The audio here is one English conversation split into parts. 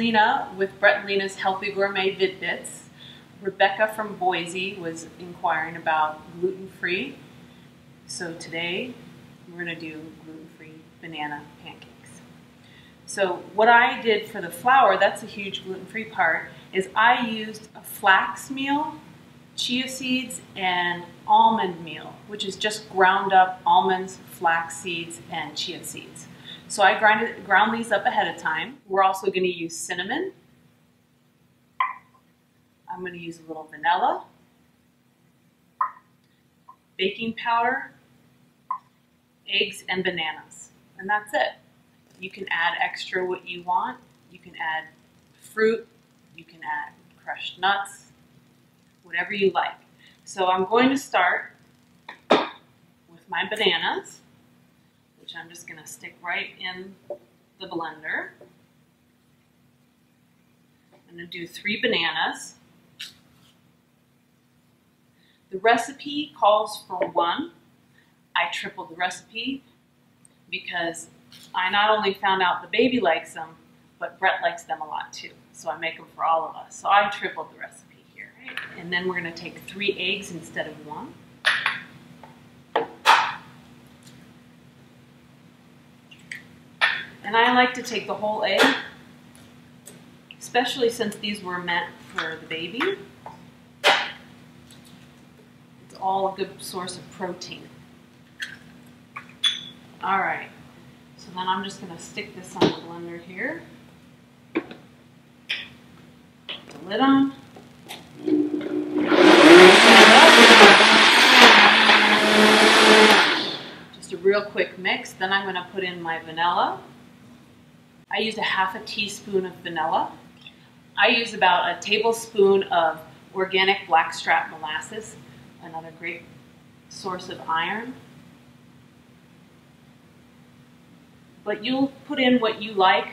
Lena with Brett and Lena's Healthy Gourmet Vidbits. Rebecca from Boise was inquiring about gluten-free. So today we're going to do gluten-free banana pancakes. So what I did for the flour, that's a huge gluten-free part, is I used a flax meal, chia seeds, and almond meal, which is just ground up almonds, flax seeds, and chia seeds. So I ground these up ahead of time. We're also going to use cinnamon. I'm going to use a little vanilla, baking powder, eggs, and bananas. And that's it. You can add extra what you want. You can add fruit. You can add crushed nuts, whatever you like. So I'm going to start with my bananas, which I'm just going to stick right in the blender. I'm going to do 3 bananas. The recipe calls for 1. I tripled the recipe because I not only found out the baby likes them, but Brett likes them a lot too. So I make them for all of us. So I tripled the recipe here. Right? And then we're going to take 3 eggs instead of 1. And I like to take the whole egg, especially since these were meant for the baby. It's all a good source of protein. All right, so then I'm just going to stick this on the blender here. Put the lid on. Just a real quick mix. Then I'm going to put in my vanilla. I use a ½ teaspoon of vanilla. I use about a tablespoon of organic blackstrap molasses, another great source of iron. But you'll put in what you like.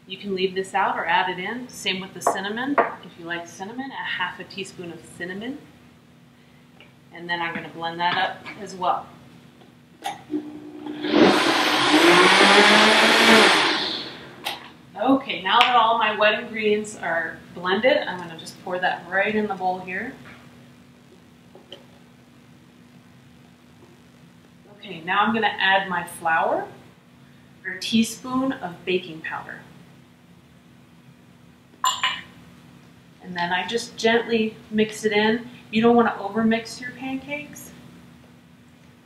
You can leave this out or add it in. Same with the cinnamon. If you like cinnamon, a ½ teaspoon of cinnamon. And then I'm going to blend that up as well. Okay, now that all my wet ingredients are blended, I'm going to just pour that right in the bowl here. Okay, now I'm going to add my flour, or a teaspoon of baking powder. And then I just gently mix it in. You don't want to overmix your pancakes.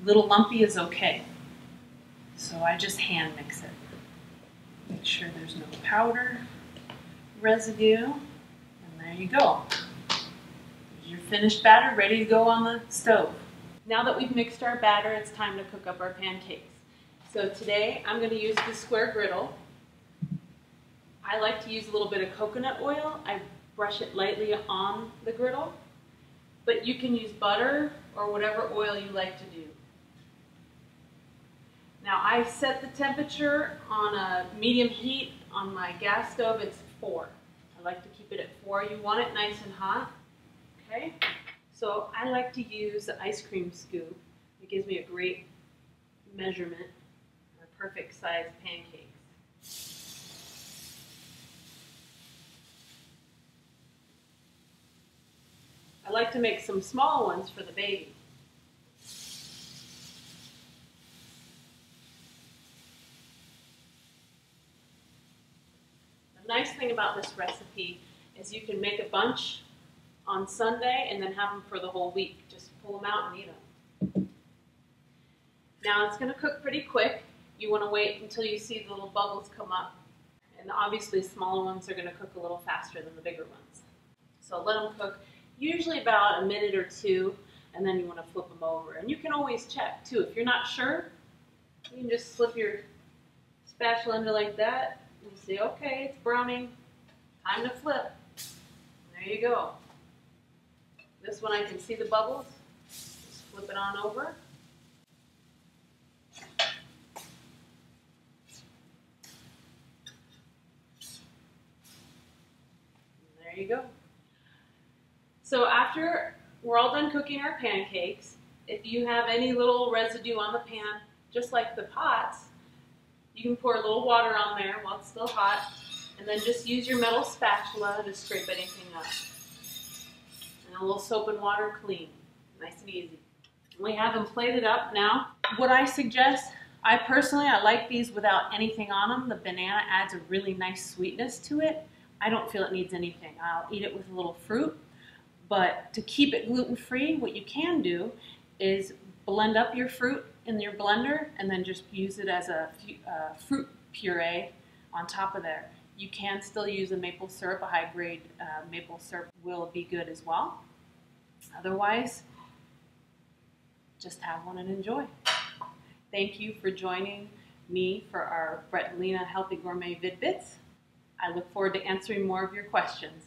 A little lumpy is okay. So I just hand mix it. Make sure there's no powder residue. And there you go. There's your finished batter ready to go on the stove. Now that we've mixed our batter, it's time to cook up our pancakes. So today I'm going to use the Square Griddle. I like to use a little bit of coconut oil. I brush it lightly on the griddle. But you can use butter or whatever oil you like to do. Now I set the temperature on a medium heat. On my gas stove it's 4. I like to keep it at 4. You want it nice and hot. Okay? So I like to use the ice cream scoop. It gives me a great measurement, a perfect size pancakes. I like to make some small ones for the baby. The nice thing about this recipe is you can make a bunch on Sunday and then have them for the whole week. Just pull them out and eat them. Now it's going to cook pretty quick. You want to wait until you see the little bubbles come up. And obviously smaller ones are going to cook a little faster than the bigger ones. So let them cook usually about a minute or 2, and then you want to flip them over. And you can always check too. If you're not sure, you can just slip your spatula into like that and say, okay, it's browning, time to flip. There you go. This one I can see the bubbles. Just flip it on over. And there you go. So after we're all done cooking our pancakes, if you have any little residue on the pan, just like the pots, You can pour a little water on there while it's still hot, and then just use your metal spatula to scrape anything up. And a little soap and water clean. Nice and easy. We have them plated up now. What I suggest, I like these without anything on them. The banana adds a really nice sweetness to it. I don't feel it needs anything. I'll eat it with a little fruit. But to keep it gluten-free, what you can do is blend up your fruit in your blender and then just use it as a fruit puree on top of there. You can still use a maple syrup. A high-grade maple syrup will be good as well. Otherwise, just have one and enjoy. Thank you for joining me for our Brett and Lena Healthy Gourmet Vidbits. I look forward to answering more of your questions.